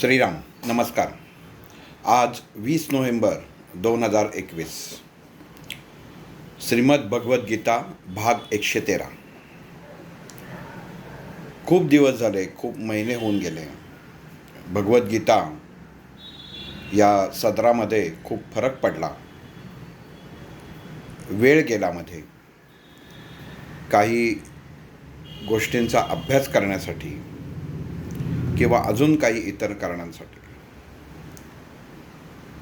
श्रीराम नमस्कार. आज 20 नोव्हेंबर 2021. श्रीमद भगवद्गीता भाग 113. खूप दिवस झाले, खूप महिने होऊन गेले. भगवद्गीता या सदरामध्ये खूप फरक पडला. वेळ गेला मध्ये काही गोष्टींचा अभ्यास करण्यासाठी किंवा अजून काही इतर कारणांसाठी.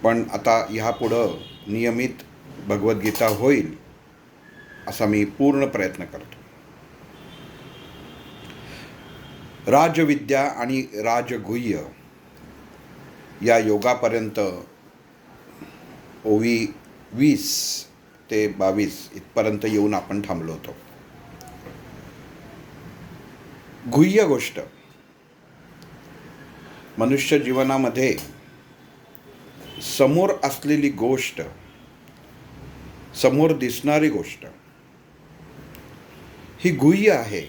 पण आता ह्यापुढं नियमित भगवद्गीता होईल असा मी पूर्ण प्रयत्न करतो. राजविद्या आणि राजगुह्य या योगापर्यंत ओवी 20 ते 22 इथपर्यंत येऊन आपण थांबलो होतो. गुह्य गोष्ट मनुष्य जीवनामध्ये समोर असलेली गोष्ट, समोर दिसणारी गोष्ट ही गुह्य आहे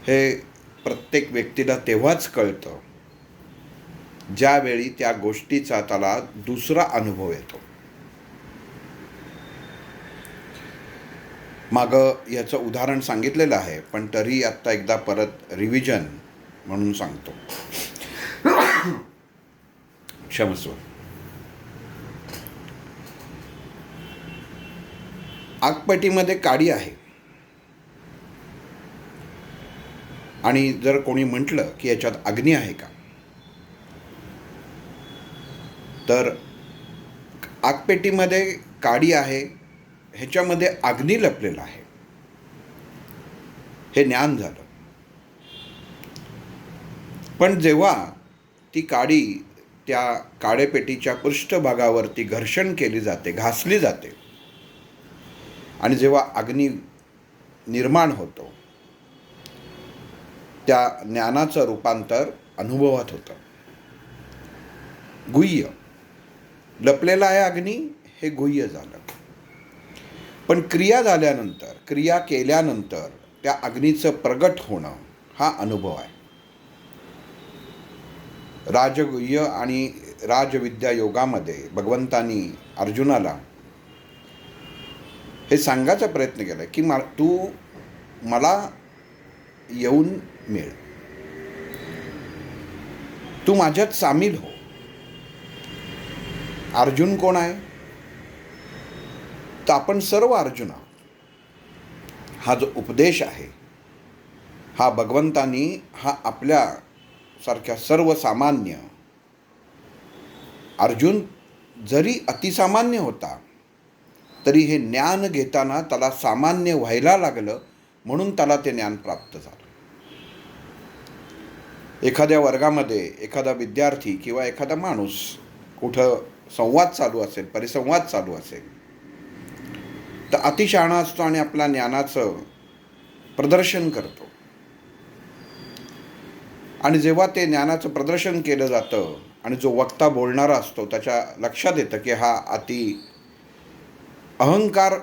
हे प्रत्येक व्यक्तीला तेव्हाच कळतं ज्यावेळी त्या गोष्टीचा त्याला दुसरा अनुभव येतो. मागं याचं उदाहरण सांगितलेलं आहे, पण तरी आत्ता एकदा परत रिव्हिजन म्हणून सांगतो. क्षमस्व. आगपेटीमध्ये काडी आहे आणि जर कोणी म्हटलं की याच्यात अग्नी आहे का, तर आगपेटीमध्ये काडी आहे, ह्याच्यामध्ये अग्नी लपलेला आहे, हे ज्ञान झालं. पण जेव्हा ती काडी त्या काडेपेटीच्या पृष्ठभागावरती घर्षण केली जाते, घासली जाते, आणि जेव्हा अग्नी निर्माण होतो, त्या ज्ञानाचं रूपांतर अनुभवात होतं. गुह्य लपलेला आहे अग्नी, हे गुह्य झालं. पण क्रिया झाल्यानंतर, क्रिया केल्यानंतर त्या अग्नीचं प्रगट होणं हा अनुभव आहे. राजगुह्य आणि राजविद्या योगामध्ये भगवंतांनी अर्जुनाला हे सांगायचा प्रयत्न केला की तू मला येऊन मिळ, तू माझ्यात सामील हो. अर्जुन कोण आहे? तर आपण सर्व अर्जुन आहोत. हा जो उपदेश आहे हा भगवंतांनी हा आपल्या सारख्या सर्वसामान्य, अर्जुन जरी अतिसामान्य होता तरी हे ज्ञान घेताना त्याला सामान्य व्हायला लागलं, म्हणून त्याला ते ज्ञान प्राप्त झालं. एखाद्या वर्गामध्ये एखादा विद्यार्थी किंवा एखादा माणूस कुठं संवाद चालू असेल, परिसंवाद चालू असेल, तर अतिशहाणा असतो आणि आपल्या ज्ञानाचं प्रदर्शन करतो. आणि जेव्हा ते ज्ञानाचं प्रदर्शन केलं जातं आणि जो वक्ता बोलणारा असतो त्याच्या लक्षात येतं की हा अति अहंकार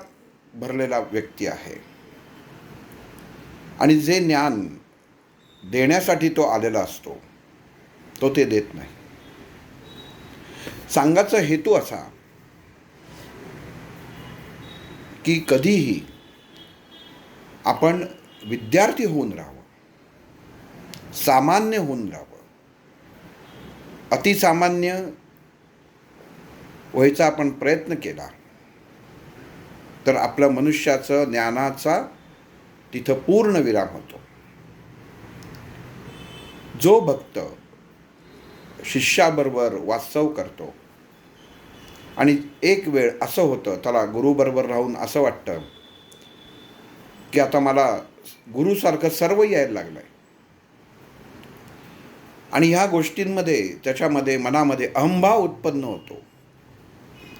भरलेला व्यक्ती आहे आणि जे ज्ञान देण्यासाठी तो आलेला असतो तो ते देत नाही. सांगायचा हेतू असा की कधीही आपण विद्यार्थी होऊन राहावं, सामान्य होऊन राहावं. अतिसामान्य व्हायचा आपण प्रयत्न केला तर आपल्या मनुष्याचं ज्ञानाचा तिथं पूर्ण विराम होतो. जो भक्त शिष्याबरोबर वास्तव करतो आणि एक वेळ असं होतं त्याला गुरुबरोबर राहून असं वाटतं की आता मला गुरुसारखं सर्व यायला लागलं आहे, आणि ह्या गोष्टींमध्ये त्याच्यामध्ये मनामध्ये अहंभाव उत्पन्न होतो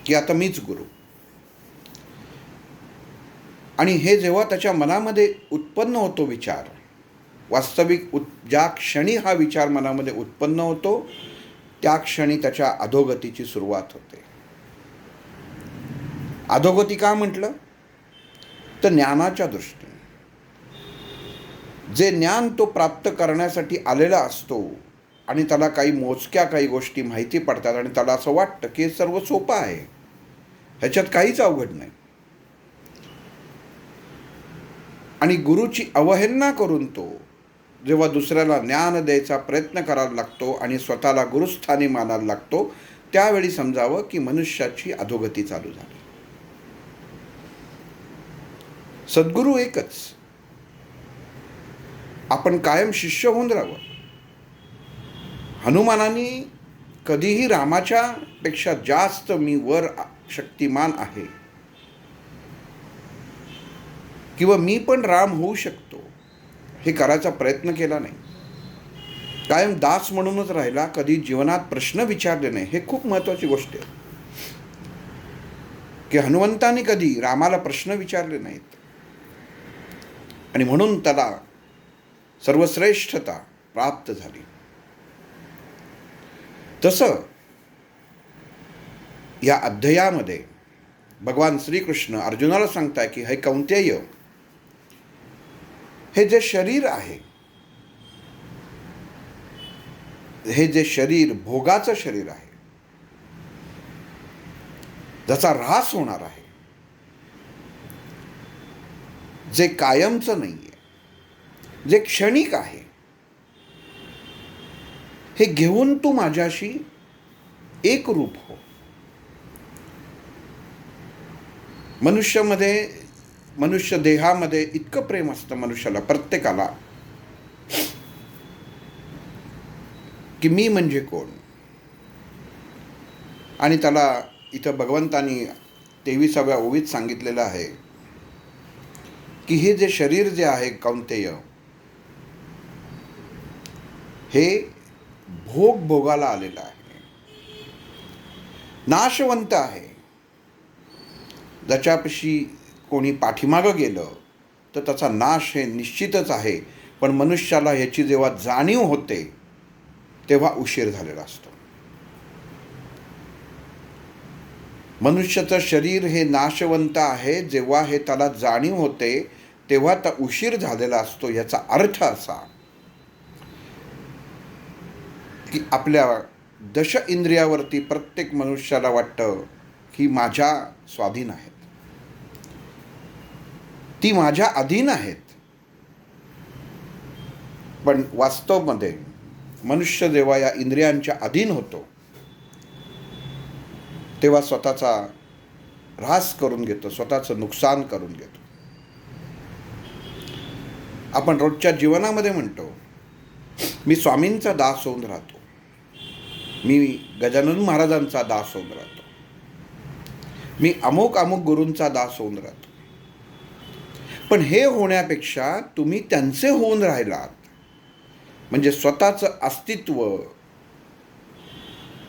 की आता मीच गुरु. आणि हे जेव्हा त्याच्या मनामध्ये उत्पन्न होतो विचार, वास्तविक ज्या क्षणी हा विचार मनामध्ये उत्पन्न होतो त्या क्षणी त्याच्या अधोगतीची सुरुवात होते. अधोगती का म्हटलं तर ज्ञानाच्या दृष्टीने जे ज्ञान तो प्राप्त करण्यासाठी आलेला असतो आणि त्याला काही मोजक्या काही गोष्टी माहिती पडतात आणि त्याला असं वाटतं की हे सर्व सोपं आहे, ह्याच्यात काहीच अवघड नाही. आणि गुरुची अवहेलना करून तो जेव्हा दुसऱ्याला ज्ञान द्यायचा प्रयत्न करायला लागतो आणि स्वतःला गुरुस्थानी मानायला लागतो, त्यावेळी समजावं की मनुष्याची अधोगती चालू झाली. सद्गुरू एकच, आपण कायम शिष्य होऊन राहावं. हनुमानाने कधीही रामाच्या पेक्षा जास्त मी वर शक्तिमान आहे किंवा मी पण राम होऊ शकतो हे करायचा प्रयत्न केला नाही. कायम दास म्हणूनच राहिला, कधी जीवनात प्रश्न विचारले नाही. हे खूप महत्त्वाची गोष्ट आहे की हनुमंतांनी कधी रामाला प्रश्न विचारले नाहीत आणि म्हणून त्याला सर्वश्रेष्ठता प्राप्त झाली. तसं या अध्यायामध्ये भगवान श्रीकृष्ण अर्जुनाला सांगताय की हे कौंतेय, हे जे शरीर आहे, हे जे शरीर भोगाचं शरीर आहे, ज्याचा ऱ्हास होणार आहे, जे कायमचं नाही आहे, जे क्षणिक आहे, हे घेऊन तू माझ्याशी एक रूप हो. मनुष्य देहामध्ये इतकं प्रेम असतं मनुष्याला, प्रत्येकाला, की मी म्हणजे कोण. आणि त्याला इथं भगवंतानी 23व्या ओवीत सांगितलेलं आहे की हे जे शरीर जे आहे कौंतेय, हे भोगाला आलेलं आहे, नाशवंत आहे. ज्याच्यापाशी कोणी पाठीमागं गेलं तर त्याचा नाश हे निश्चितच आहे. पण मनुष्याला ह्याची जेव्हा जाणीव होते तेव्हा उशीर झालेला असतो. मनुष्याचं शरीर हे नाशवंत आहे, जेव्हा हे त्याला जाणीव होते तेव्हा त्या उशीर झालेला असतो. याचा अर्थ असा की आपल्या दश इंद्रियावरती प्रत्येक मनुष्याला वाटतं की माझ्या स्वाधीन आहेत, ती माझ्या अधीन आहेत. पण वास्तवमध्ये मनुष्य जेव्हा या इंद्रियांच्या अधीन होतो तेव्हा स्वतःचा ऱ्हास करून घेतो, स्वतःचं नुकसान करून घेतो. आपण रोजच्या जीवनामध्ये म्हणतो मी स्वामींचा दास होऊन राहतो, मी गजानन महाराजांचा दास होऊन राहतो, मी अमुक गुरूंचा दास होऊन राहतो. पण हे होण्यापेक्षा तुम्ही त्यांचे होऊन राहिलात म्हणजे स्वतःचं अस्तित्व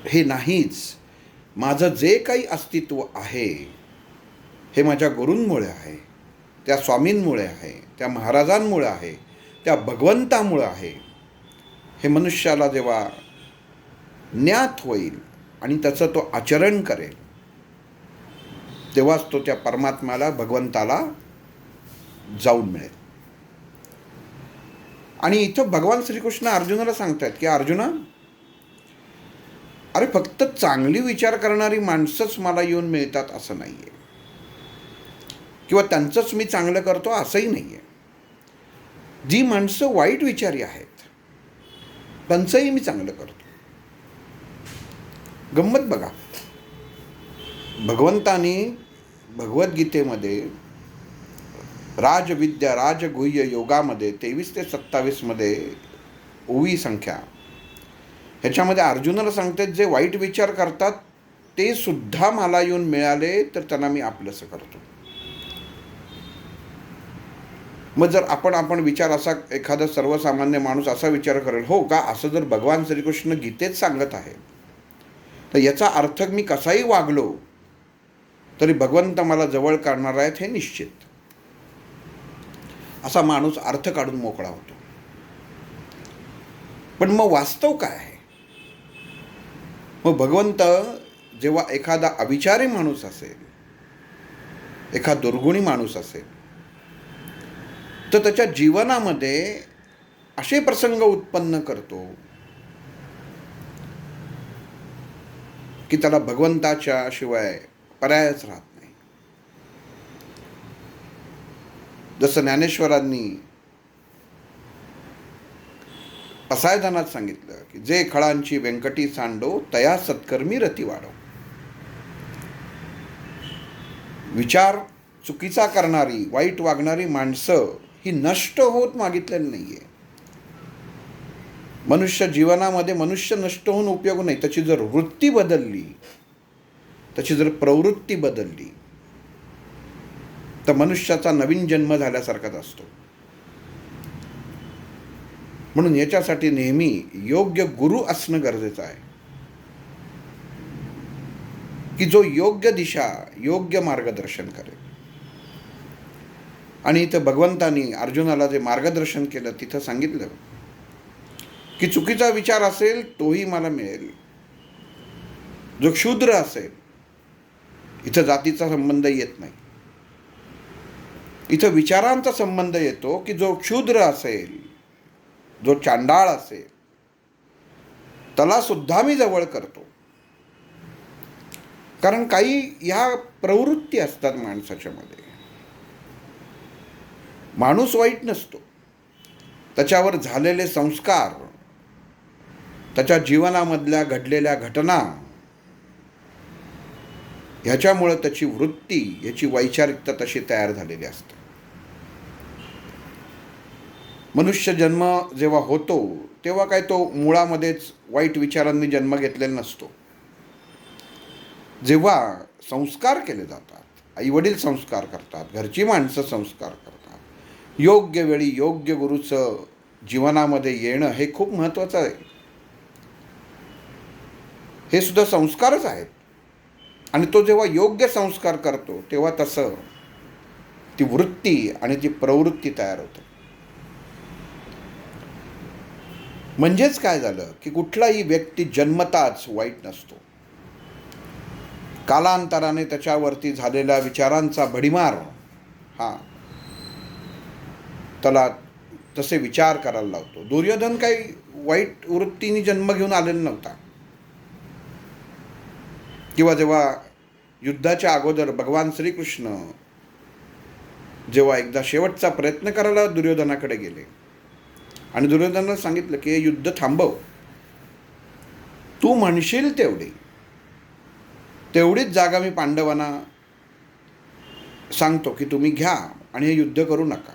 हे नाहीच. माझं जे काही अस्तित्व आहे हे माझ्या गुरूंमुळे आहे, त्या स्वामींमुळे आहे, त्या महाराजांमुळे आहे, त्या भगवंतामुळे आहे. हे मनुष्याला जेव्हा ज्ञात होईल आणि त्याचं तो आचरण करेल तेव्हाच तो त्या परमात्म्याला, भगवंताला जाऊन मिळेल. आणि इथं भगवान श्रीकृष्ण अर्जुनाला सांगतात की अर्जुना, अरे फक्त चांगली विचार करणारी माणसंच मला येऊन मिळतात असं नाही आहे, किंवा त्यांचंच मी चांगलं करतो असंही नाही आहे. जी माणसं वाईट विचारी आहेत त्यांचंही मी चांगलं करतो. गंमत बघा, भगवंतानी भगवद्गीतेमध्ये राजविद्या राजगुह्य योगामध्ये 23 ते 27 मध्ये ओवी संख्या, ह्याच्यामध्ये अर्जुनाला सांगतात जे वाईट विचार करतात ते सुद्धा मला येऊन मिळाले तर त्यांना मी आपलंसं करतो. मग जर आपण विचार असा, एखादा सर्वसामान्य माणूस असा विचार करेल, हो का असं जर भगवान श्रीकृष्ण गीतेत सांगत आहे तर याचा अर्थ मी कसाही वागलो तरी भगवंत मला जवळ करणार आहेत हे निश्चित, असा माणूस अर्थ काढून मोकळा होतो. पण मग वास्तव काय आहे? मग भगवंत जेव्हा एखादा अविचारी माणूस असेल, एखादा दुर्गुणी माणूस असेल तर त्याच्या जीवनामध्ये असे प्रसंग उत्पन्न करतो की त्याला भगवंताच्या शिवाय पर्यायच राहत नाही. जसं ज्ञानेश्वरांनी पसायदानात सांगितलं की जे खळांची व्यंकटी सांडो तया सत्कर्मी रती वाढव. विचार चुकीचा करणारी, वाईट वागणारी माणसं ही नष्ट होत मागितलेली नाहीये. मनुष्य जीवनामध्ये मनुष्य नष्ट होऊन उपयोग नाही. त्याची जर वृत्ती बदलली, त्याची जर प्रवृत्ती बदलली, तर मनुष्याचा नवीन जन्म झाल्यासारखाच असतो. म्हणून याच्यासाठी नेहमी योग्य गुरु असणं गरजेचं आहे, की जो योग्य दिशा, योग्य मार्गदर्शन करेल. आणि इथं भगवंतानी अर्जुनाला जे मार्गदर्शन केलं तिथं सांगितलं की चुकीचा विचार असेल तोही मला मिळेल. जो क्षुद्र असेल, इथं जातीचा संबंध येत नाही, इथं विचारांचा संबंध येतो की जो क्षुद्र असेल, जो चांडाळ असेल, त्याला सुद्धा मी जवळ करतो. कारण काही ह्या प्रवृत्ती असतात माणसाच्या मध्ये. माणूस वाईट नसतो, त्याच्यावर झालेले संस्कार, त्याच्या जीवनामधल्या घडलेल्या घटना, ह्याच्यामुळे त्याची वृत्ती, याची वैचारिकता तशी तयार झालेली असते. मनुष्य जन्म जेव्हा होतो तेव्हा काय तो मुळामध्येच वाईट विचारांनी जन्म घेतलेला नसतो. जेव्हा संस्कार केले जातात, आईवडील संस्कार करतात, घरची माणसं संस्कार करतात, योग्य वेळी योग्य गुरुचं जीवनामध्ये येणं हे खूप महत्त्वाचं आहे. हे सुद्धा संस्कारच आहेत. आणि तो जेव्हा योग्य संस्कार करतो तेव्हा तसं ती वृत्ती आणि ती प्रवृत्ती तयार होते. म्हणजेच काय झालं की कुठलाही व्यक्ती जन्मताच वाईट नसतो. कालांतराने त्याच्यावरती झालेल्या विचारांचा भडीमार हा त्याला तसे विचार करायला लावतो. दुर्योधन काही वाईट वृत्तीने जन्म घेऊन आलेला नव्हता. किंवा जेव्हा युद्धाच्या अगोदर भगवान श्रीकृष्ण जेव्हा एकदा शेवटचा प्रयत्न करायला दुर्योधनाकडे गेले आणि दुर्योधनाला सांगितलं की हे युद्ध थांबव, तू म्हणशील तेवढीच जागा मी पांडवांना सांगतो की तुम्ही घ्या आणि हे युद्ध करू नका.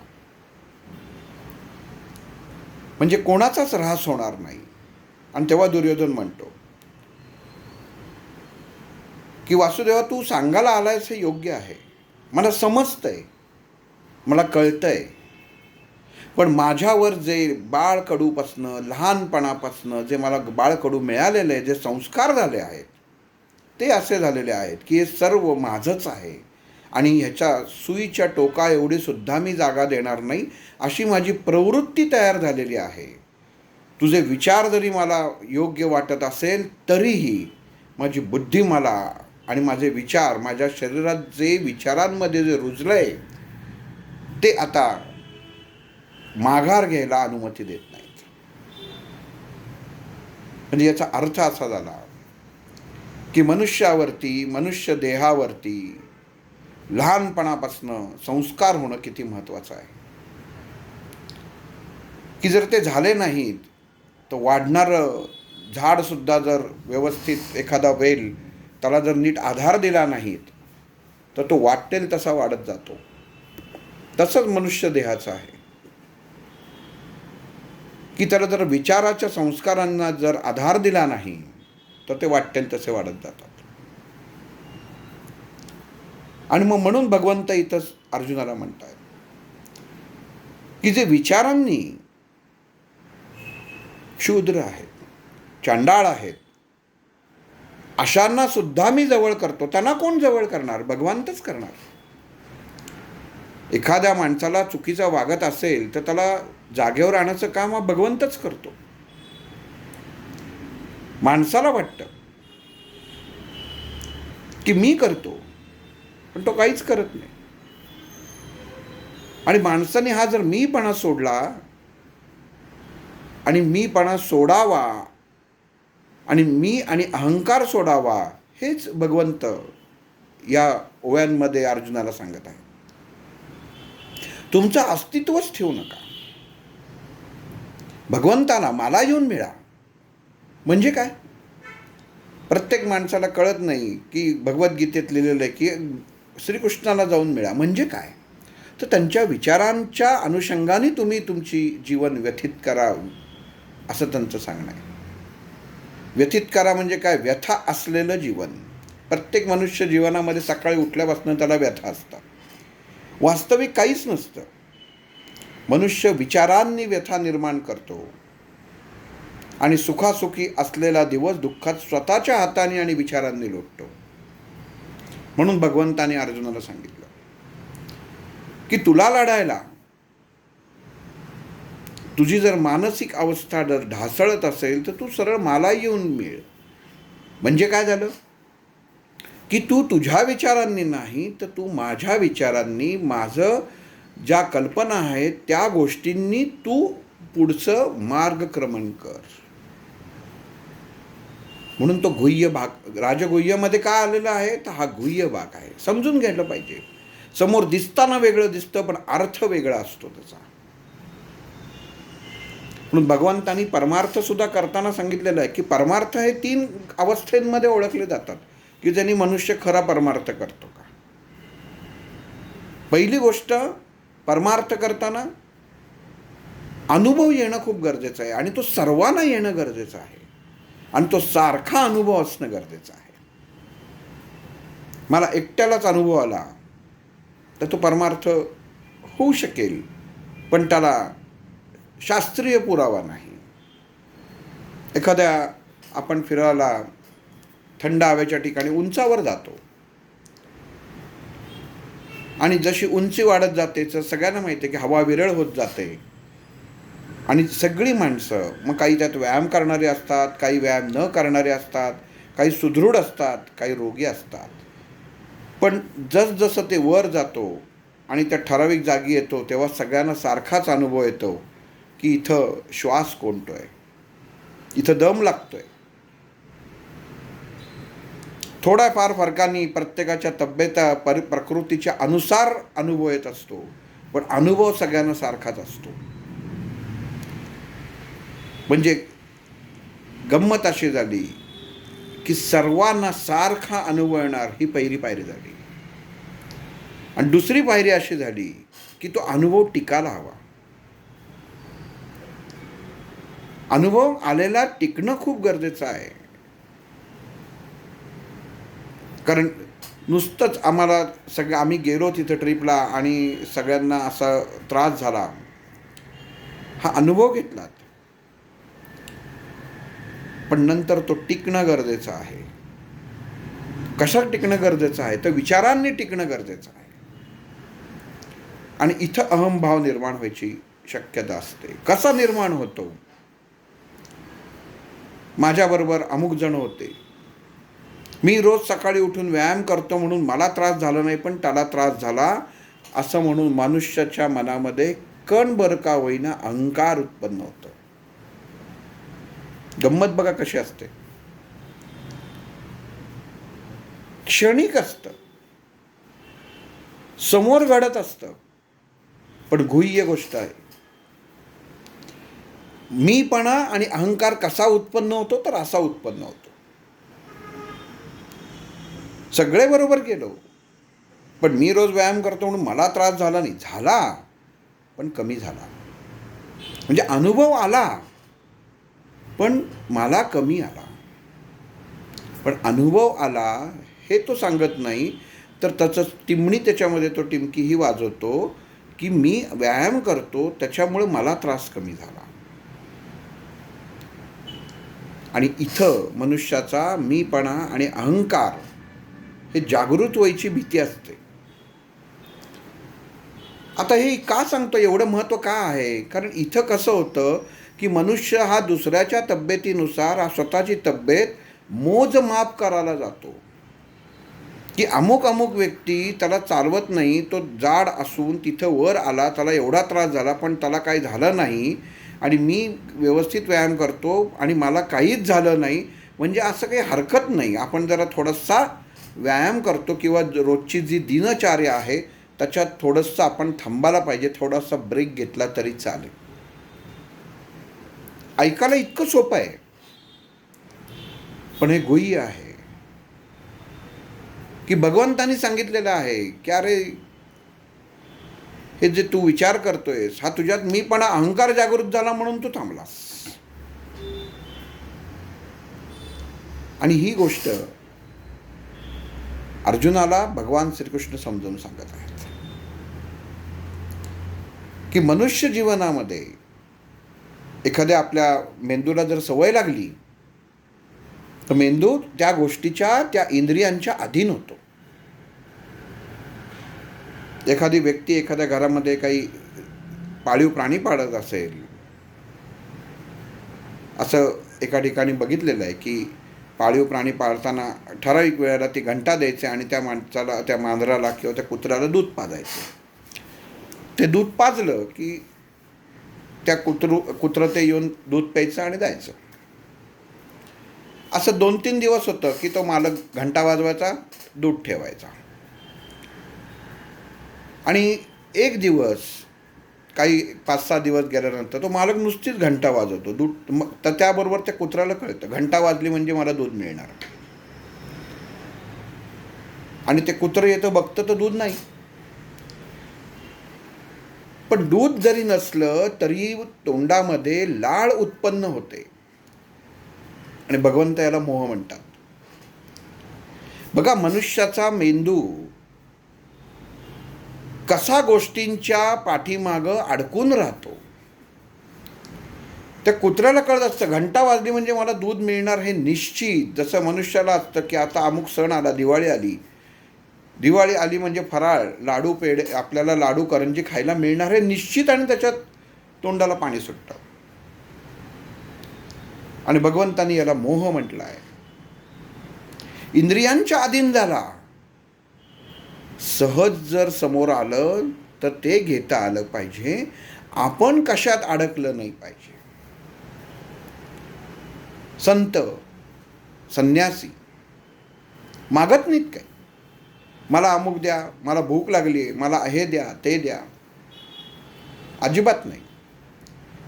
म्हणजे कोणाचाच ऱ्हास होणार नाही. आणि तेव्हा दुर्योधन म्हणतो की वासुदेवा, तू सांगायला आलायस हे योग्य आहे, मला समजतंय, मला कळतंय, पण माझ्यावर जे बाळकडूपासनं, लहानपणापासनं जे मला बाळकडू मिळालेलं आहे, जे संस्कार झाले आहेत ते असे झालेले आहेत की हे सर्व माझंच आहे आणि ह्याच्या सुईच्या टोका एवढी सुद्धा मी जागा देणार नाही, अशी माझी प्रवृत्ती तयार झालेली आहे. तुझे विचार जरी मला योग्य वाटत असेल तरीही माझी बुद्धी मला आणि माझे विचार, माझ्या शरीरात जे विचारांमध्ये जे रुजलंय ते आता माघार घ्यायला अनुमती देत नाहीत. म्हणजे याचा अर्थ असा झाला की मनुष्यावरती, मनुष्य देहावरती लहानपणापासनं संस्कार होणं किती महत्त्वाचं आहे. की जर ते झाले नाहीत तर वाढणारं झाडसुद्धा जर व्यवस्थित एखादा वेल त्याला जर नीट आधार दिला नाहीत तर तो वाटेल तसा वाढत जातो. तसंच मनुष्य देहाचं आहे की त्याला जर विचाराच्या संस्कारांना जर आधार दिला नाही तर ते वाटेल तसे वाढत जातात. आणि मग म्हणून भगवंत इथं अर्जुनाला म्हणतात की जे विचारांनी क्षुद्र आहेत, चांडाळ आहेत, अशांना सुद्धा मी जवळ करतो. त्यांना कोण जवळ करणार? भगवंतच करणार. एखाद्या माणसाला चुकीचं वागत असेल तर त्याला जागेवर आणायचं काम हा भगवंतच करतो. माणसाला वाटतं की मी करतो, पण तो काहीच करत नाही. आणि माणसाने हा जर मीपणा सोडला आणि मीपणा सोडावा आणि मी आणि अहंकार सोडावा हेच भगवंत या ओव्यांमध्ये अर्जुनाला सांगत आहे. तुमचं अस्तित्वच ठेवू नका. भगवंताला मला येऊन मिळा. म्हणजे काय? प्रत्येक माणसाला कळत नाही की भगवद्गीतेत लिहिलेलं आहे की श्रीकृष्णाला जाऊन मिळा. म्हणजे काय? तर त्यांच्या विचारांच्या अनुषंगाने तुम्ही तुमची जीवन व्यथित करा, असं त्यांचं सांगणं आहे. व्यथित करा म्हणजे काय? व्यथा असलेलं जीवन. प्रत्येक मनुष्य जीवनामध्ये सकाळी उठल्यापासून त्याला व्यथा असतात. वास्तविक काहीच नसतं. मनुष्य विचारांनी व्यथा निर्माण करतो आणि सुखासुखी असलेला दिवस दुःखात स्वतःच्या हाताने आणि विचारांनी लोटतो. म्हणून भगवंताने अर्जुनाला सांगितलं की तुला लढायला, तुझी जर मानसिक अवस्था जर ढासळत असेल तर तू सरळ मला येऊन मिळ. म्हणजे काय झालं की तू तुझ्या विचारांनी नाही तर तू माझ्या विचारांनी, माझं ज्या कल्पना आहेत त्या गोष्टींनी तू पुढचं मार्गक्रमण कर. म्हणून तो गुह्य भाग, राजगुह्यमध्ये काय आलेला आहे तर हा गुह्य भाग आहे. समजून घ्यायला पाहिजे. समोर दिसताना वेगळं दिसतं पण अर्थ वेगळा असतो त्याचा. म्हणून भगवंतांनी परमार्थ सुद्धा करताना सांगितलेलं आहे की परमार्थ हे 3 अवस्थेमध्ये ओळखले जातात की ज्यांनी मनुष्य खरा परमार्थ करतो का. पहिली गोष्ट, परमार्थ करताना अनुभव येणं खूप गरजेचं आहे आणि तो सर्वांना येणं गरजेचं आहे आणि तो सारखा अनुभव असणं गरजेचं आहे. मला एकट्यालाच अनुभव आला तर तो परमार्थ होऊ शकेल पण त्याला शास्त्रीय पुरावा नाही. एखाद्या आपण फिरायला थंड हवेच्या ठिकाणी उंचावर जातो आणि जशी उंची वाढत जाते तर सगळ्यांना माहिती आहे की हवा विरळ होत जाते आणि सगळी माणसं, मग काही त्यात व्यायाम करणारे असतात, काही व्यायाम न करणारे असतात, काही सुदृढ असतात, काही रोगी असतात. पण जसजसं ते वर जातो आणि त्या ठराविक जागी येतो तेव्हा सगळ्यांना सारखाच अनुभव येतो की इथं श्वास कोंडतोय, इथं दम लागतोय. थोड्याफार फरकांनी प्रत्येकाच्या तब्येता प्रकृतीच्या अनुसार अनुभव येत असतो पण अनुभव सगळ्यांना सारखाच असतो. म्हणजे गंमत अशी झाली की सर्वांना सारखा अनुभव येणार ही पहिली पायरी झाली. आणि दुसरी पायरी अशी झाली की तो अनुभव टिकायला हवा. अनुभव आलेला टिकणं खूप गरजेचं आहे. कारण नुसतंच आम्हाला आम्ही गेलो तिथं ट्रिपला आणि सगळ्यांना असा त्रास झाला, हा अनुभव घेतलात पण नंतर तो टिकणं गरजेचं आहे. कशात टिकणं गरजेचं आहे तर विचारांनी टिकणं गरजेचं आहे. आणि इथं अहमभाव निर्माण व्हायची शक्यता असते. कसा निर्माण होतो? माझ्याबरोबर अमुक जण होते, मी रोज सकाळी उठून व्यायाम करतो म्हणून मला त्रास झाला नाही पण त्याला त्रास झाला असं म्हणून मनुष्याच्या मनामध्ये कण बर का होईना अहंकार उत्पन्न होतो. गंमत बघा कशी असते. क्षणिक असतं, समोर घडत असतं पण गुह्य गोष्ट आहे. मीपणा आणि अहंकार कसा उत्पन्न होतो तर असा उत्पन्न होतो. सगळे बरोबर गेलो पण मी रोज व्यायाम करतो म्हणून मला त्रास झाला नाही, झाला पण कमी झाला. म्हणजे अनुभव आला पण मला कमी आला. पण अनुभव आला हे तो सांगत नाही तर त्याचं टिमणी त्याच्यामध्ये तो टिमकीही वाजवतो की मी व्यायाम करतो त्याच्यामुळे मला त्रास कमी झाला. आणि इथं मनुष्याचा मीपणा आणि अहंकार हे जागृत व्हायची भीती असते. आता हे का सांगतो, एवढं महत्त्व का आहे? कारण इथं कसं होतं की मनुष्य हा दुसऱ्याच्या तब्येतीनुसार हा स्वतःची तब्येत मोजमाप करायला जातो की अमुक अमुक व्यक्ती त्याला चालवत नाही, तो जाड असून तिथं वर आला, त्याला एवढा त्रास झाला पण त्याला काही झालं नाही आणि मी व्यवस्थित व्यायाम करतो आणि मला काहीच झालं नाही म्हणजे असं काही हरकत नाही, आपण जरा थोडासा व्यायाम करतो किंवा रोजची जी दिनचर्या आहे त्याच्यात थोडंसं आपण थांबायला पाहिजे, थोडासा ब्रेक घेतला तरी चालेल. ऐकायला इतकं सोपं आहे, पण हे गुह्य आहे की भगवंतानी सांगितलेलं आहे की अरे हे जे तू विचार करतोयस हा तुझ्यात मीपणा अहंकार जागृत झाला म्हणून तू थांबलास. आणि ही गोष्ट अर्जुनाला भगवान श्रीकृष्ण समजावून सांगत आहेत की मनुष्य जीवनामध्ये एखाद्या आपल्या मेंदूला जर सवय लागली तर मेंदू त्या गोष्टीच्या त्या इंद्रियांच्या अधीन होतो. एखादी व्यक्ती एखाद्या घरामध्ये काही पाळीव प्राणी पाळत असेल, असं एका ठिकाणी बघितलेलं आहे की पाळीव प्राणी पाळताना ठराविक वेळेला ती घंटा द्यायचे आणि त्या माणसाला, त्या मांजराला किंवा त्या कुत्र्याला दूध पाजायचे. ते दूध पाजलं की त्या कुत्रं ते येऊन दूध प्यायचं आणि द्यायचं. असं 2-3 दिवस होतं की तो मालक घंटा वाजवायचा, दूध ठेवायचा. आणि एक दिवस, काही 5-6 दिवस गेल्यानंतर तो मालक नुसतीच घंटा वाजवतो दूध, तर त्याबरोबर त्या कुत्र्याला कळतं घंटा वाजली म्हणजे मला दूध मिळणार. आणि ते कुत्रं येतं, बघतं तर दूध नाही. पण दूध जरी नसलं तरी तोंडामध्ये लाळ उत्पन्न होते आणि भगवंत याला मोह म्हणतात. बघा, मनुष्याचा मेंदू कसा गोष्टींच्या पाठीमागं अडकून राहतो. त्या कुत्र्याला कळत असतं घंटा वाजली म्हणजे मला दूध मिळणार हे निश्चित. जसं मनुष्याला असतं की आता अमुक सण आला, दिवाळी आली म्हणजे फराळ, लाडू, पेढे, आपल्याला लाडू करंजी खायला मिळणार हे निश्चित, आणि त्याच्यात तोंडाला पाणी सुटतं. आणि भगवंतानी याला मोह म्हटलं आहे. इंद्रियांच्या अधीन झाला. सहज जर समोर आलं तर ते घेता आलं पाहिजे, आपण कशात अडकलं नाही पाहिजे. संत, संन्यासी मागत नाहीत काय, मला अमुक द्या, मला भूक लागली, मला हे द्या, ते द्या. अजिबात नाही.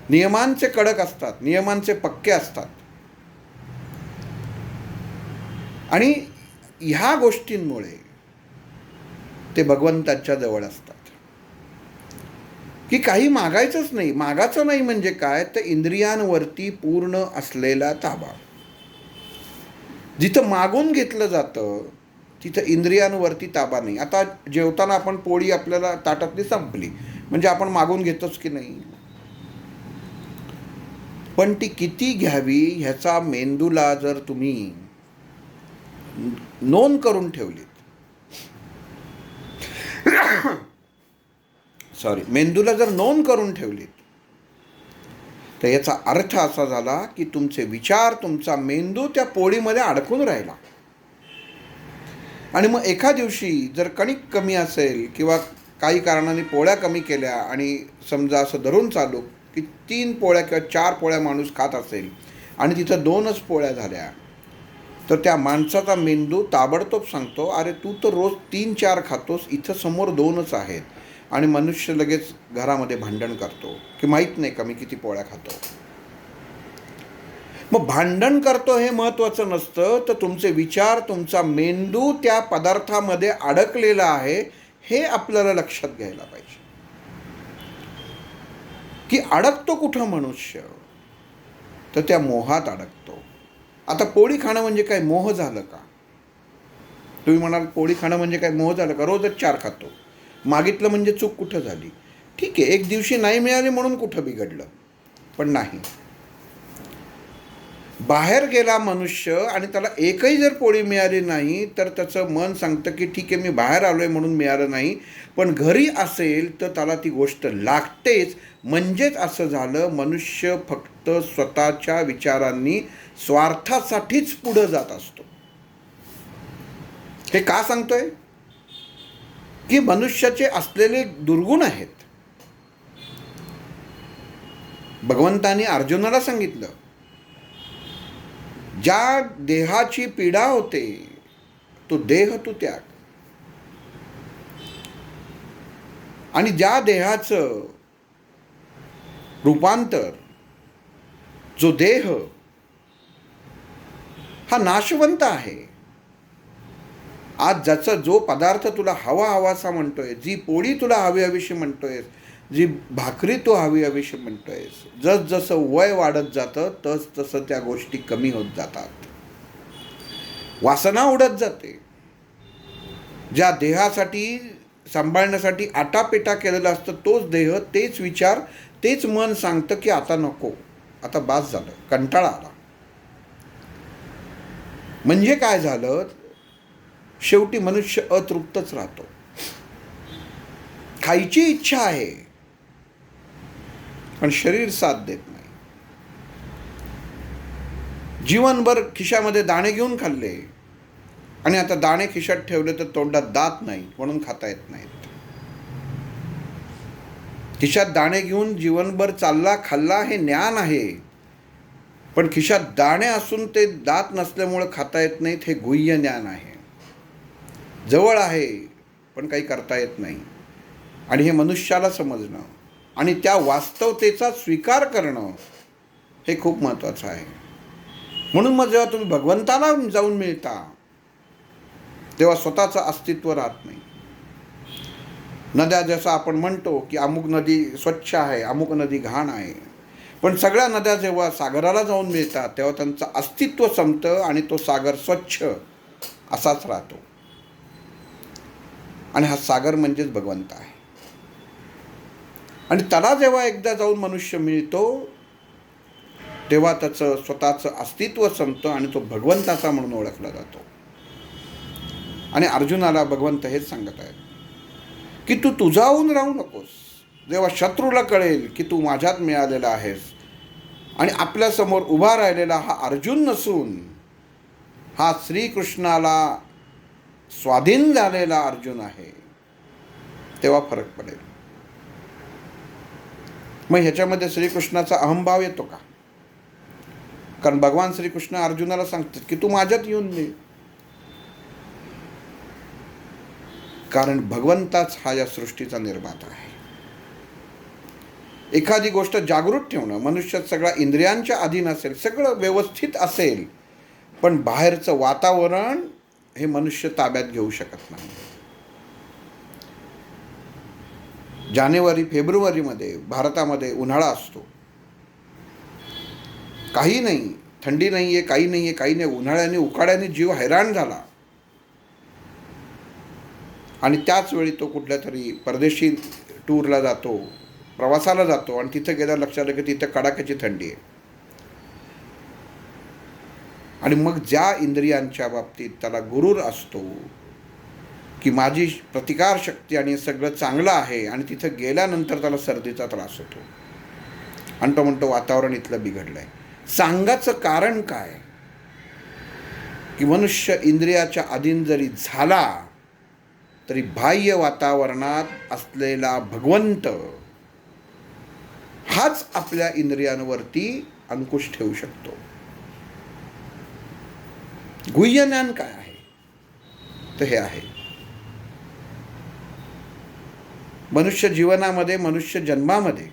नियमांचे कडक असतात, नियमांचे पक्के असतात. आणि ह्या गोष्टींमुळे ते भगवंताच्या जवळ असतात. की काही मागायचंच नाही. मागायचं नाही म्हणजे काय, तर इंद्रियांवरती पूर्ण असलेला ताबा. जिथं मागून घेतलं जातं तिथं इंद्रियांवरती ताबा नाही. आता जेवताना आपण पोळी आपल्याला ताटातली संपली म्हणजे आपण मागून घेतोच की नाही. पण ती किती घ्यावी ह्याचा मेंदूला जर तुम्ही नोंद करून ठेवलीत, मेंदूला जर नोंद करून ठेवलीत, तर याचा अर्थ असा झाला की तुमचे विचार, तुमचा मेंदू त्या पोळीमध्ये अडकून राहिला. आणि मग एका दिवशी जर कणिक कमी असेल किंवा काही कारणाने पोळ्या कमी केल्या आणि समजा असं धरून चालू की 3 पोळ्या किंवा 4 पोळ्या माणूस खात असेल आणि तिथं 2च पोळ्या झाल्या, तर त्या माणसाचा मेंदू ताबडतोब सांगतो, अरे तू तर रोज 3-4 खातोस, इथं समोर 2च आहेत. आणि मनुष्य लगेच घरामध्ये भांडण करतो की माहीत नाही का मी किती पोळ्या खातो. मग भांडण करतो हे महत्त्वाचं नसतं, तर तुमचे विचार, तुमचा मेंदू त्या पदार्थामध्ये अडकलेला आहे हे आपल्याला लक्षात घ्यायला पाहिजे. की अडकतो कुठं मनुष्य, तर त्या मोहात अडकतो. आता पोळी खाणं म्हणजे काय मोह झालं का? तुम्ही म्हणाल पोळी खाणं म्हणजे काय मोह झालं का? रोजच 4 खातो, मागितलं म्हणजे चूक कुठं झाली? ठीक आहे, एक दिवशी नाही मिळाली म्हणून कुठं बिघडलं? पण नाही. बाहेर गेला मनुष्य आणि त्याला एकही जर पोळी मिळाली नाही तर त्याचं मन सांगतं की ठीक आहे, मी बाहेर आलो आहे म्हणून मिळालं नाही, पण घरी असेल तर त्याला ती गोष्ट लागतेच. म्हणजेच असं झालं, मनुष्य फक्त स्वतःच्या विचारांनी, स्वार्थासाठीच पुढं जात असतो. हे का सांगतोय? की मनुष्याचे असलेले दुर्गुण आहेत. भगवंतानी अर्जुनाला सांगितलं ज्या देहाची पीडा होते तो देह तू त्याग, आणि ज्या देहाचं रूपांतर, जो देह हा नाशवंत आहे, आज ज्याचा जो पदार्थ तुला हवा हवासा म्हणतोय, जी पोळी तुला हवी हवीशी म्हणतोयस, जी भाकरी तू हवी हवीशी म्हणतोयस, जसजसं वय वाढत जातं तसं त्या गोष्टी कमी होत जातात, वासना उडत जाते. ज्या देहासाठी सांभाळण्यासाठी आटापेटा केलेला असतं तोच देह, तेच विचार, तेच मन सांगतं की आता नको, आता बास झालं, कंटाळा आला. म्हणजे काय झालं, शेवटी मनुष्य अतृप्तच राहतो. खायची इच्छा आहे पण शरीर साथ देत नाही. जीवनभर खिशामध्ये दाणे घेऊन खाल्ले आणि आता दाणे खिशात ठेवले तर तोंडात दात नाही म्हणून खाता येत नाहीत. खिशात दाणे घेऊन जीवनभर चालला खाल्ला हे ज्ञान आहे, पण खिशात दाणे असून ते दात नसल्यामुळे खाता येत नाहीत हे गुह्य ज्ञान आहे. जवळ आहे पण काही करता येत नाही, आणि हे मनुष्याला समजणं आणि त्या वास्तवतेचा स्वीकार करणं हे खूप महत्त्वाचं आहे. म्हणून मग जेव्हा तुम्ही भगवंताला जाऊन मिळता तेव्हा स्वतःचं अस्तित्व राहत नाही. नद्या जसं आपण म्हणतो की अमुक नदी स्वच्छ आहे, अमुक नदी घाण आहे, पण सगळ्या नद्या जेव्हा सागराला जाऊन मिळतात तेव्हा त्यांचं अस्तित्व संपतं आणि तो सागर स्वच्छ असाच राहतो. आणि हा सागर म्हणजेच भगवंत आहे. आणि त्याला जेव्हा एकदा जाऊन मनुष्य मिळतो तेव्हा त्याचं स्वतःचं अस्तित्व संपतं आणि तो भगवंताचा म्हणून ओळखला जातो. आणि अर्जुनाला भगवंत हेच सांगत आहेत की तू तुझाहून राहू नकोस. जेव्हा शत्रूला कळेल की तू माझ्यात मिळालेला आहेस आणि आपल्यासमोर उभा राहिलेला हा अर्जुन नसून हा श्रीकृष्णाला स्वाधीन झालेला अर्जुन आहे, तेव्हा फरक पडेल. मग ह्याच्यामध्ये श्रीकृष्णाचा अहंभाव येतो का? कारण भगवान श्रीकृष्ण अर्जुनाला सांगतात की तू माझ्यात येऊन मिळ. कारण भगवंताच हा या सृष्टीचा निर्माता आहे. एखादी गोष्ट जागृत ठेवणं, मनुष्यात सगळा इंद्रियांच्या अधीन असेल, सगळं व्यवस्थित असेल, पण बाहेरचं वातावरण हे मनुष्य ताब्यात घेऊ शकत नाही. जानेवारी फेब्रुवारीमध्ये भारतामध्ये उन्हाळा असतो, काही नाही, थंडी नाही आहे, काही नाही आहे, काही नाही. उन्हाळ्याने उकाड्याने जीव हैराण झाला. आणि त्याच वेळी तो कुठल्या तरी परदेशी टूरला जातो, प्रवासाला जातो, आणि तिथं गेल्यावर लक्षात आलं की तिथं कडाक्याची थंडी आहे. आणि मग ज्या इंद्रियांच्या बाबतीत त्याला गुरूर असतो की माझी प्रतिकारशक्ती आणि सगळं चांगलं आहे, आणि तिथं गेल्यानंतर त्याला सर्दीचा त्रास होतो आणि तो म्हणतो वातावरण इथलं बिघडलं आहे. सांगायचं कारण काय की मनुष्य इंद्रियाच्या अधीन जरी झाला तरी बाह्य वातावरणात असलेला भगवंत हाच आपल्या इंद्रियांवरती अंकुश ठेवू शकतो. गुह्य ज्ञान काय आहे तर हे आहे. मनुष्य जीवनामध्ये, मनुष्य जन्मामध्ये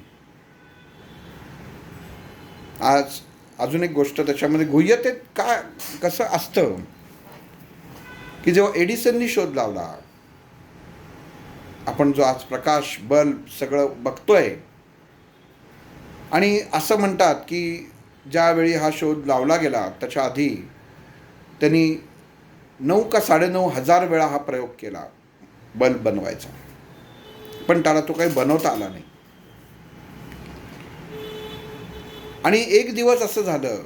आज अजून एक गोष्ट त्याच्यामध्ये गुह्यतेत काय कसं असतं की जेव्हा एडिसननी शोध लावला, आपण जो आज प्रकाश बल्ब सगळं बघतोय, आणि असं म्हणतात की ज्यावेळी हा शोध लावला गेला त्याच्या आधी त्यांनी 9 का 9,500 वेळा हा प्रयोग केला बल्ब बनवायचा, पण त्याला तो काही बनवता आला नाही. आणि एक दिवस असं झालं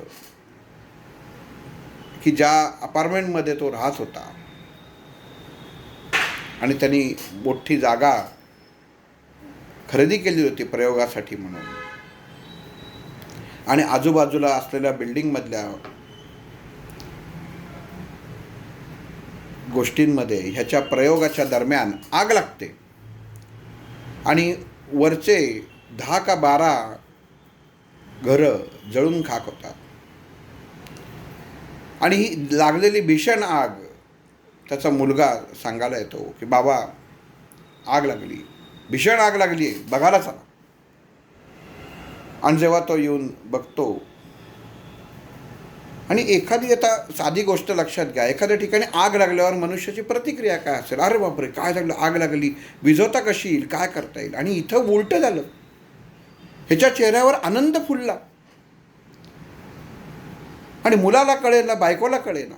की ज्या अपार्टमेंटमध्ये तो राहत होता आणि त्यांनी मोठी जागा खरेदी केली होती प्रयोगासाठी म्हणून, आणि आजूबाजूला असलेल्या बिल्डिंगमधल्या गोष्टींमध्ये ह्याच्या प्रयोगाच्या दरम्यान आग लागते आणि वरचे 10 का 12 घरं जळून खाक होतात. आणि ही लागलेली भीषण आग, त्याचा मुलगा सांगायला येतो की बाबा आग लागली, भीषण आग लागली आहे, बघायला चला. आणि जेव्हा तो येऊन बघतो, आणि एखादी आता साधी गोष्ट लक्षात घ्या, एखाद्या ठिकाणी आग लागल्यावर मनुष्याची प्रतिक्रिया काय असेल? अरे बापरे, काय झालं, आग लागली, विझवता कशी येईल, काय करता येईल? आणि इथं उलटं झालं, ह्याच्या चेहऱ्यावर आनंद फुलला. आणि मुलाला कळेना, बायकोला कळेना,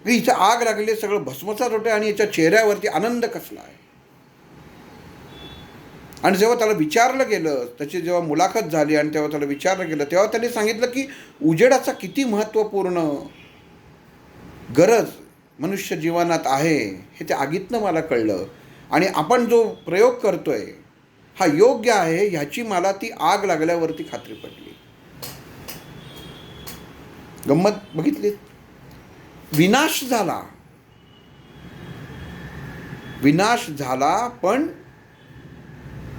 इथं आग लागली, सगळं भस्मसात होतं आणि याच्या चेहऱ्यावरती आनंद कसला आहे. आणि जेव्हा त्याला विचारलं गेलं, त्याची जेव्हा मुलाखत झाली आणि तेव्हा त्याला विचारलं गेलं, तेव्हा त्यांनी सांगितलं की उजेडाचा किती महत्त्वपूर्ण गरज मनुष्य जीवनात आहे हे त्या आगीतनं मला कळलं. आणि आपण जो प्रयोग करतोय हा योग्य आहे ह्याची मला ती आग लागल्यावरती खात्री पडली. गंमत बघितली, विनाश झाला, पण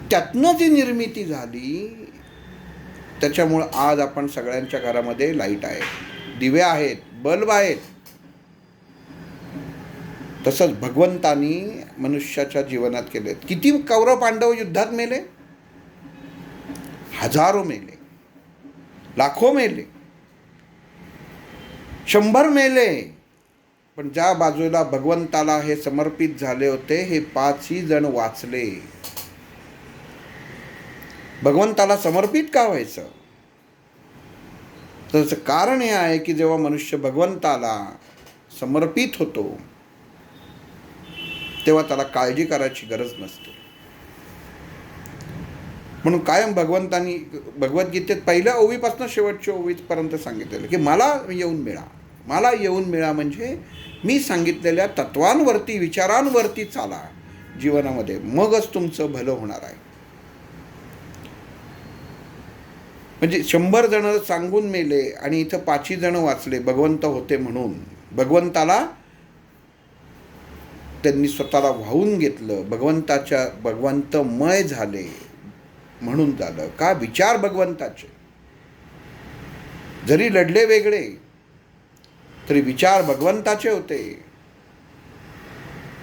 त्यातनं जी निर्मिती झाली त्याच्यामुळं आज आपण सगळ्यांच्या घरामध्ये लाईट आहे, दिवे आहेत, बल्ब आहेत. तसंच भगवंतानी मनुष्याच्या जीवनात केले. किती कौरव पांडव युद्धात मेले? हजारो मेले, लाखो मेले, 100 मेले. पण ज्या बाजूला भगवंताला हे समर्पित झाले होते हे 5ही जण वाचले. भगवंताला समर्पित का व्हायचं? त्याचं कारण हे आहे की जेव्हा मनुष्य भगवंताला समर्पित होतो तेव्हा त्याला काळजी करायची गरज नसते. म्हणून कायम भगवंतांनी भगवद्गीतेत पहिल्या ओवीपासून शेवटच्या ओवीपर्यंत सांगितलेलं की मला येऊन मिळा म्हणजे मी सांगितलेल्या तत्वांवरती, विचारांवरती चाला जीवनामध्ये, मगच तुमचं भलं होणार आहे. म्हणजे 100 जण सांगून मेले आणि इथं 5ही जण वाचले भगवंत होते म्हणून. भगवंताला त्यांनी स्वतःला वाहून घेतलं, भगवंतमय झाले म्हणून झालं. का? विचार भगवंताचे. जरी लढले वेगळे तरी विचार भगवंताचे होते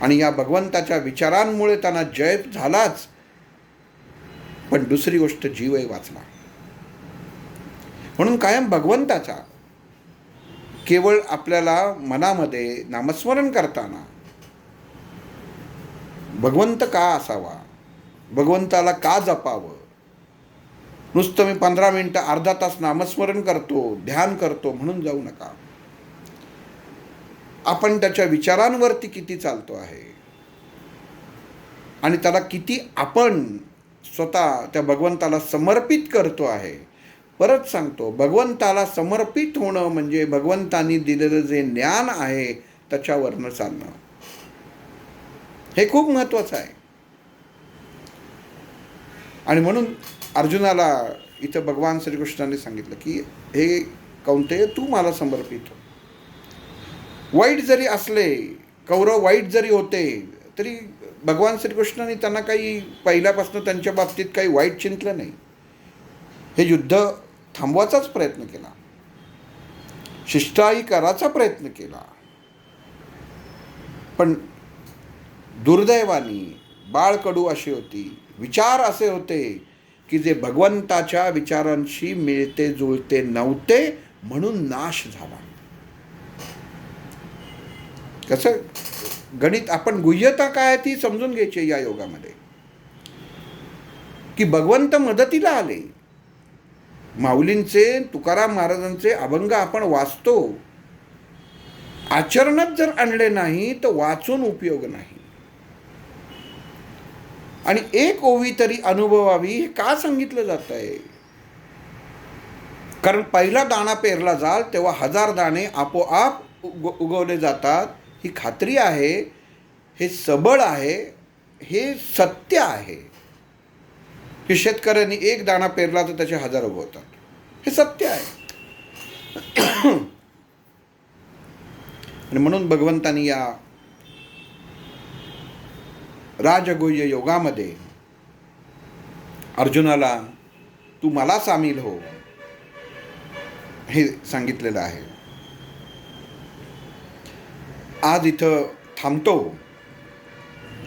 आणि या भगवंताच्या विचारांमुळे त्यांना जय झालाच, पण दुसरी गोष्ट जीवही वाचला. म्हणून कायम भगवंताचा, केवळ आपल्याला मनामध्ये नामस्मरण करताना भगवंत का असावा, भगवंताला का जपावं, नुसतं मी 15 मिनिटं अर्धा तास नामस्मरण करतो, ध्यान करतो म्हणून जाऊ नका. आपण त्याच्या विचारांवरती किती चालतो आहे आणि त्याला किती आपण स्वतः त्या भगवंताला समर्पित करतो आहे. परत सांगतो, भगवंताला समर्पित होणं म्हणजे भगवंतानी दिलेलं जे ज्ञान आहे त्याच्यावरनं चालणं, हे खूप महत्त्वाचं आहे. आणि म्हणून अर्जुनाला इथं भगवान श्रीकृष्णाने सांगितलं की हे कौंतेय, तू मला समर्पित हो. वाईट जरी असले, कौरव वाईट जरी होते तरी भगवान श्रीकृष्णाने त्यांना काही पहिल्यापासून त्यांच्या बाबतीत काही वाईट चिंतलं नाही. हे युद्ध थांबवायचाच प्रयत्न केला, शिष्टाई करायचा प्रयत्न केला. पण दुर्दैवानी बाळकडू अशी होती, विचार असे होते की जे भगवंताच्या विचारांशी मिळते जुळते नव्हते म्हणून नाश झाला. कसं गणित, आपण गुह्यता काय ती समजून घ्यायची या योगामध्ये, की भगवंत मदतीला आले. माऊलींचे, तुकाराम महाराजांचे अभंग आपण वाचतो, आचरणात जर आणले नाही तर वाचून उपयोग नाही. आणि एक ओवी तरी अनुभवावी हे का सांगितलं जात आहे? कारण पहिला दाणा पेरला जाल तेव्हा 1000 दाणे आपोआप उगवले जातात, ही खात्री आहे, हे सबळ आहे, हे सत्य आहे. की शेतकऱ्यांनी 1 दाणा पेरला तर त्याचे 1000 उगवतात, हे सत्य आहे. आणि म्हणून भगवंतांनी या राजगुह्य योगामध्ये अर्जुनाला तू मला सामील हो हे सांगितलेलं आहे. आज इथं थांबतो.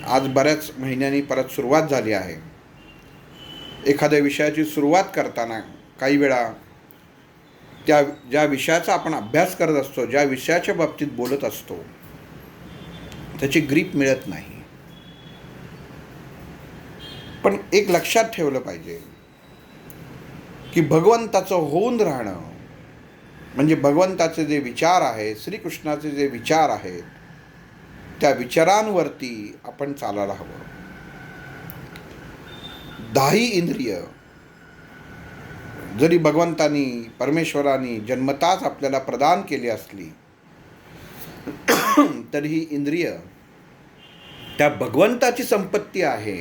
आज बऱ्याच महिन्यांनी परत सुरुवात झाली आहे. एखाद्या विषयाची सुरुवात करताना काही वेळा ज्या विषयाचा आपण अभ्यास करत असतो, ज्या विषयाच्या बाबतीत बोलत असतो, त्याची ग्रीप मिळत नाही. पण एक लक्षात ठेवलं पाहिजे की भगवंताचं होऊन राहणं म्हणजे भगवंताचे जे विचार आहेत, श्रीकृष्णाचे जे विचार आहेत, त्या विचारांवरती आपण चालायला हवं. 10 इंद्रिय जरी भगवंतानी परमेश्वराने जन्मताच आपल्याला प्रदान केली असली तरीही इंद्रिय त्या भगवंताची संपत्ती आहे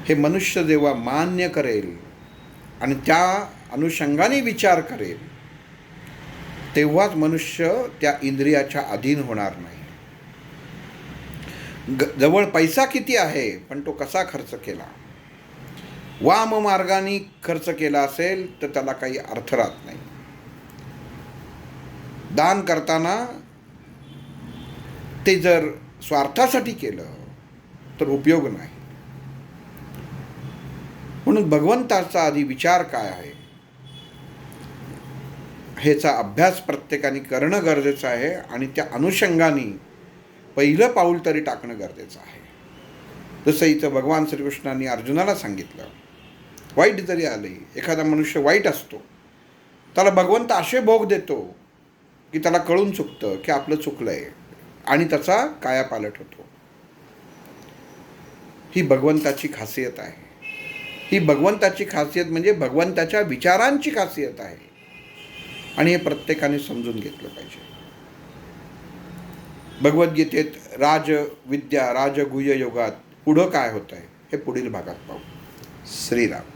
हे मनुष्य जेव्हा मान्य करेल आणि त्या अनुषंगाने विचार करेल तेव्हाच मनुष्य त्या इंद्रियाच्या अधीन होणार नाही. जवळ पैसा किती आहे पण तो कसा खर्च केला, वाम मार्गाने खर्च केला असेल तर त्याला काही अर्थ राहत नाही. दान करताना ते जर स्वार्थासाठी केलं तर उपयोग नाही. म्हणून भगवंताचा आधी विचार काय आहे ह्याचा अभ्यास प्रत्येकाने करणं गरजेचं आहे आणि त्या अनुषंगाने पहिलं पाऊल तरी टाकणं गरजेचं आहे. जसं इथं भगवान श्रीकृष्णांनी अर्जुनाला सांगितलं, वाईट जरी आले, एखादा मनुष्य वाईट असतो, त्याला भगवंत असे भोग देतो की त्याला कळून चुकतं की आपलं चुकलंय आणि त्याचा कायापालट होतो. ही भगवंताची खासियत आहे. ही भगवंताची खासियत म्हणजे भगवंताच्या विचारांची खासियत आहे आणि हे प्रत्येकाने समजून घेतलं पाहिजे. भगवद्गीतेत राजविद्या राजगुह्य योगात पुढं काय होत आहे हे पुढील भागात पाहू. श्रीराम.